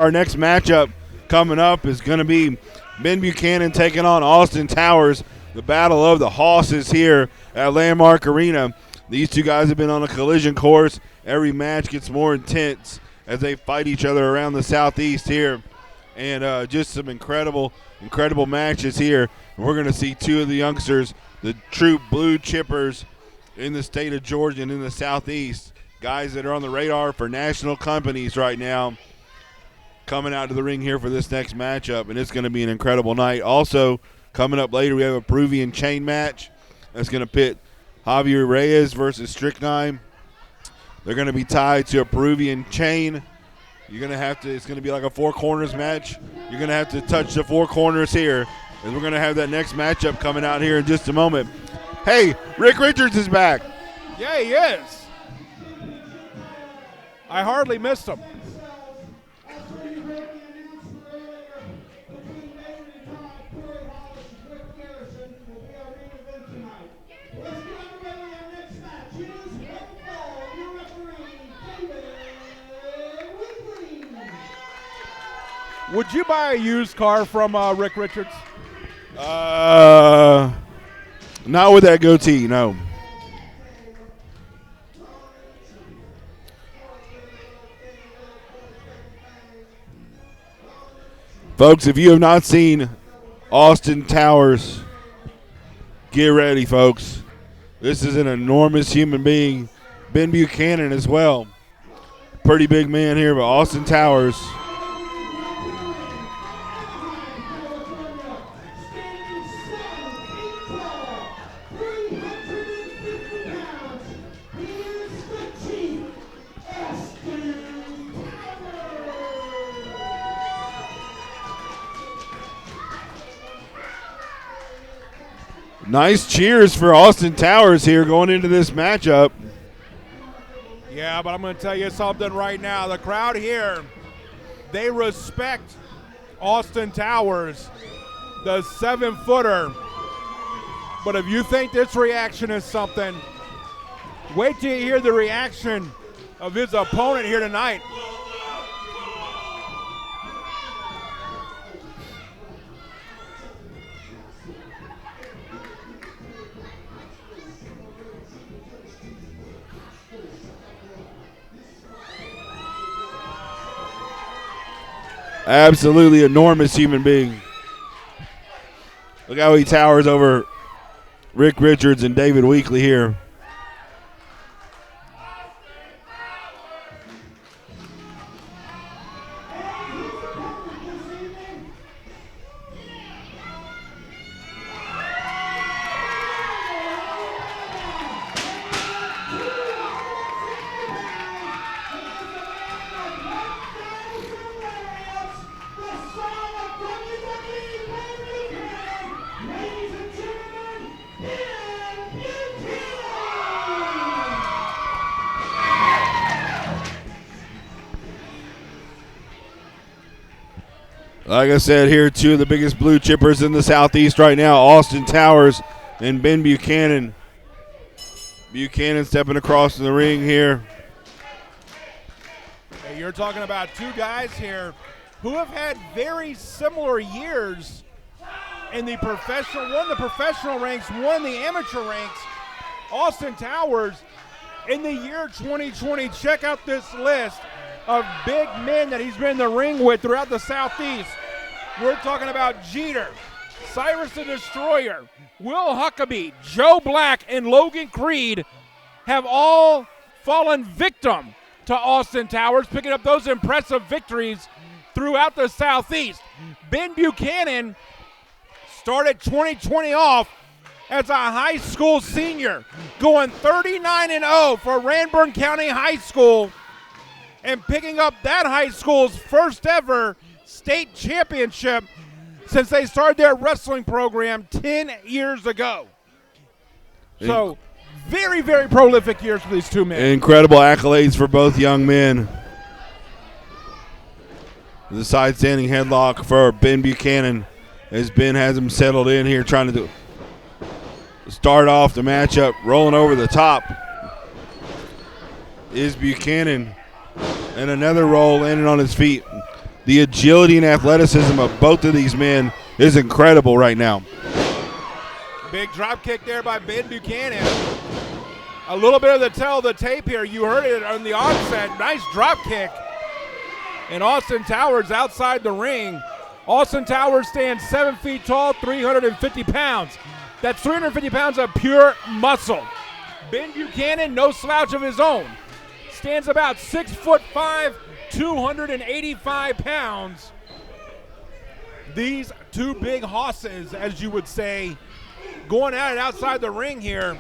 Our next matchup coming up is going to be Ben Buchanan taking on Austin Towers. The battle of the Hosses here at Landmark Arena. These two guys have been on a collision course. Every match gets more intense as they fight each other around the southeast here. And just some incredible matches here. And we're going to see two of the youngsters, the true blue chippers in the state of Georgia and in the southeast, guys that are on the radar for national companies right now, coming out to the ring here for this next matchup, and it's going to be an incredible night. Also, coming up later, we have a Peruvian chain match that's going to pit Javier Reyes versus Strychnine. They're going to be tied to a Peruvian chain. You're going to have to, it's going to be like a four corners match. You're going to have to touch the four corners here, and we're going to have that next matchup coming out here in just a moment. Hey, Rick Richards is back. Yeah, he is. I hardly missed him. Would you buy a used car from Rick Richards? Not with that goatee, no. Folks, if you have not seen Austin Towers, get ready, folks. This is an enormous human being. Ben Buchanan as well. Pretty big man here, but Austin Towers. Nice cheers for Austin Towers here going into this matchup. Yeah, but I'm going to tell you something right now. The crowd here, they respect Austin Towers, the 7-footer. But if you think this reaction is something, wait till you hear the reaction of his opponent here tonight. Absolutely enormous human being. Look how he towers over Rick Richards and David Weekley here. Like I said, here two of the biggest blue chippers in the southeast right now, Austin Towers and Ben Buchanan. Buchanan stepping across the ring here. Hey, you're talking about two guys here who have had very similar years in the professional, one the professional ranks, one the amateur ranks. Austin Towers in the year 2020, check out this list of big men that he's been in the ring with throughout the Southeast. We're talking about Jeter, Cyrus the Destroyer, Will Huckabee, Joe Black, and Logan Creed have all fallen victim to Austin Towers, picking up those impressive victories throughout the Southeast. Ben Buchanan started 2020 off as a high school senior, going 39-0 for Ranburne County High School, and picking up that high school's first ever state championship since they started their wrestling program 10 years ago. So, very, very prolific years for these two men. Incredible accolades for both young men. The side standing headlock for Ben Buchanan as Ben has him settled in here, trying to start off the matchup, rolling over the top is Buchanan. And another roll landing on his feet. The agility and athleticism of both of these men is incredible right now. Big drop kick there by Ben Buchanan. A little bit of the tell of the tape here. You heard it on the onset. Nice drop kick. And Austin Towers outside the ring. Austin Towers stands 7 feet tall, 350 pounds. That's 350 pounds of pure muscle. Ben Buchanan, no slouch of his own. Stands about 6'5", 285 pounds. These two big hosses, as you would say, going at it outside the ring here.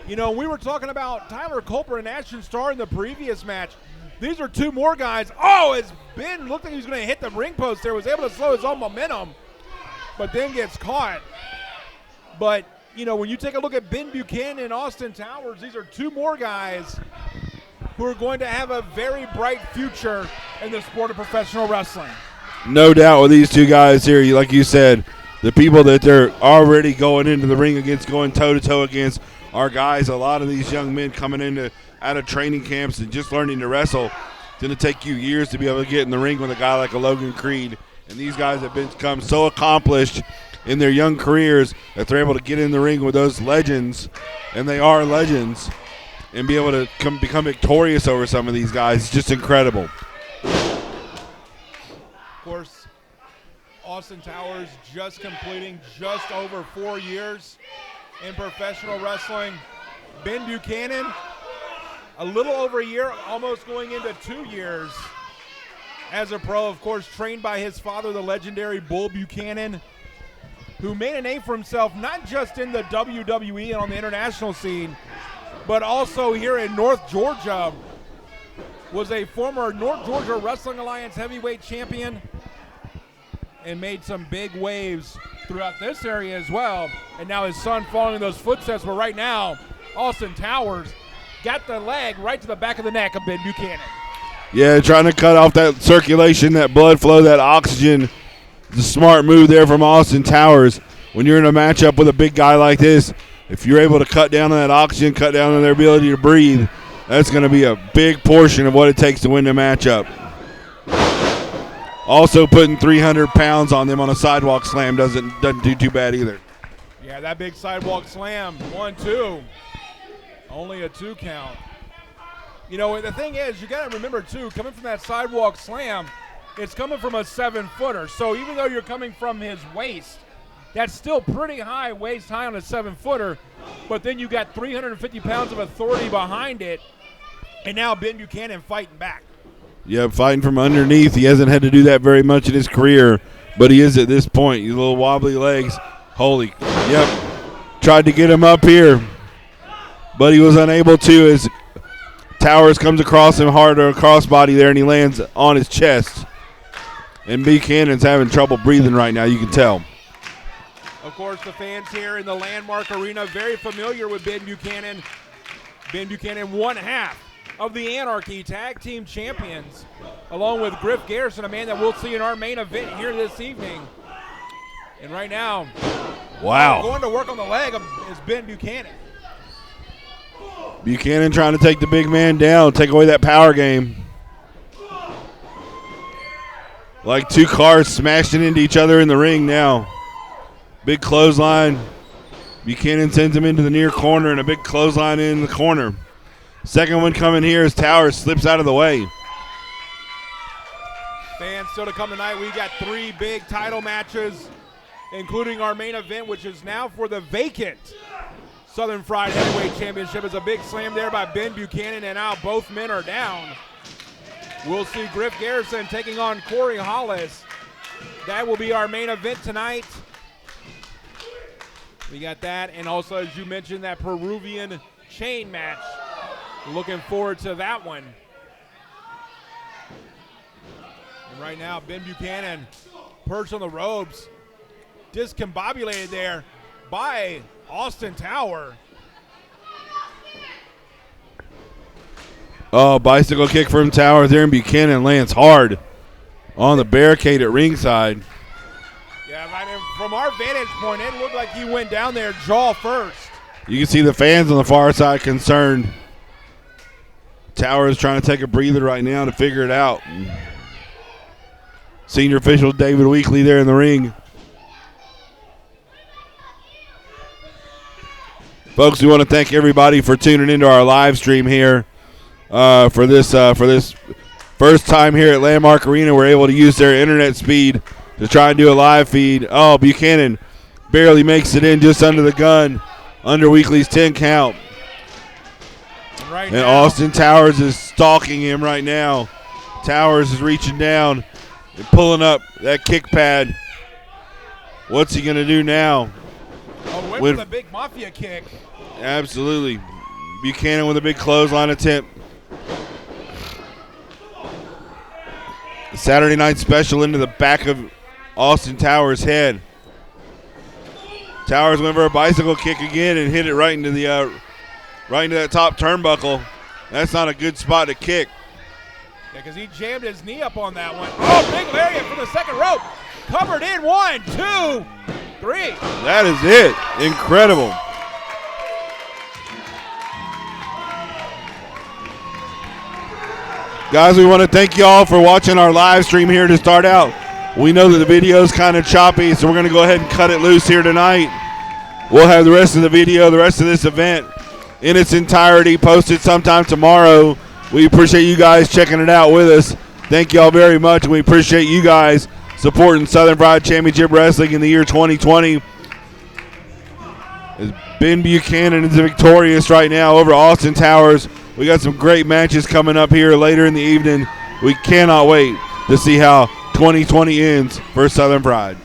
You know, we were talking about Tyler Culper and Ashton Starr in the previous match. These are two more guys. Oh, as Ben looked like he was going to hit the ring post there, was able to slow his own momentum, but then gets caught. But, you know, when you take a look at Ben Buchanan and Austin Towers, these are two more guys who are going to have a very bright future in the sport of professional wrestling. No doubt with these two guys here, like you said, the people that they're already going into the ring against, going toe-to-toe against, are guys, a lot of these young men coming out of training camps and just learning to wrestle. It's going to take you years to be able to get in the ring with a guy like a Logan Creed. And these guys have become so accomplished in their young careers that they're able to get in the ring with those legends, and they are legends, and be able to become victorious over some of these guys. It's just incredible. Of course, Austin Towers just completing just over 4 years in professional wrestling. Ben Buchanan, a little over a year, almost going into 2 years as a pro. Of course, trained by his father, the legendary Bull Buchanan, who made a name for himself not just in the WWE and on the international scene, but also here in North Georgia. Was a former North Georgia Wrestling Alliance heavyweight champion and made some big waves throughout this area as well. And now his son following in those footsteps, but right now, Austin Towers got the leg right to the back of the neck of Ben Buchanan. Yeah, trying to cut off that circulation, that blood flow, that oxygen. It's a smart move there from Austin Towers. When you're in a matchup with a big guy like this, if you're able to cut down on that oxygen, cut down on their ability to breathe, that's going to be a big portion of what it takes to win the matchup. Also putting 300 pounds on them on a sidewalk slam doesn't do too bad either. Yeah, that big sidewalk slam, 1-2. Only a 2 count. You know, the thing is, you got to remember, too, coming from that sidewalk slam, it's coming from a 7-footer. So even though you're coming from his waist, that's still pretty high, waist high on a 7-footer. But then you got 350 pounds of authority behind it, and now Ben Buchanan fighting back. Yeah, fighting from underneath. He hasn't had to do that very much in his career, but he is at this point. His little wobbly legs. Holy, yep. Tried to get him up here, but he was unable to as Towers comes across him hard or a crossbody there, and he lands on his chest. And Buchanan's having trouble breathing right now, you can tell. Of course, the fans here in the Landmark Arena very familiar with Ben Buchanan. Ben Buchanan, one half of the Anarchy Tag Team Champions, along with Griff Garrison, a man that we'll see in our main event here this evening. And right now, wow, going to work on the leg is Ben Buchanan. Buchanan trying to take the big man down, take away that power game. Like two cars smashing into each other in the ring now. Big clothesline. Buchanan sends him into the near corner and a big clothesline in the corner. Second one coming here as Towers slips out of the way. Fans still to come tonight. We got 3 big title matches, including our main event, which is now for the vacant Southern Fried Heavyweight Championship. It's a big slam there by Ben Buchanan, and now both men are down. We'll see Griff Garrison taking on Corey Hollis. That will be our main event tonight. We got that, and also, as you mentioned, that Peruvian chain match. Looking forward to that one. And right now, Ben Buchanan perched on the ropes, discombobulated there by Austin Tower. Oh, bicycle kick from Tower there, and Buchanan lands hard on the barricade at ringside. Yeah, from our vantage point, it looked like he went down there jaw first. You can see the fans on the far side concerned. Tower is trying to take a breather right now to figure it out. Senior official David Weekly there in the ring. Folks, we want to thank everybody for tuning into our live stream here for this first time here at Landmark Arena. We're able to use their internet speed to try and do a live feed. Oh, Buchanan barely makes it in, just under the gun, under Weekly's 10 count. Right and now, Austin Towers is stalking him right now. Towers is reaching down and pulling up that kick pad. What's he going to do now? oh, went with a big mafia kick. Absolutely. Buchanan with a big clothesline attempt. Saturday night special into the back of Austin Towers' head. Towers went for a bicycle kick again and hit it right into that top turnbuckle. That's not a good spot to kick. Yeah, because he jammed his knee up on that one. Oh, big lariat from the second rope. Covered in 1, 2, 3. That is it. Incredible. Guys, we want to thank you all for watching our live stream here to start out. We know that the video is kind of choppy, so we're going to go ahead and cut it loose here tonight. We'll have the rest of the video, the rest of this event in its entirety posted sometime tomorrow. We appreciate you guys checking it out with us. Thank you all very much, and we appreciate you guys supporting Southern Pride Championship Wrestling in the year 2020. As Ben Buchanan is victorious right now over Austin Towers. We got some great matches coming up here later in the evening. We cannot wait to see how 2020 ends for Southern Pride.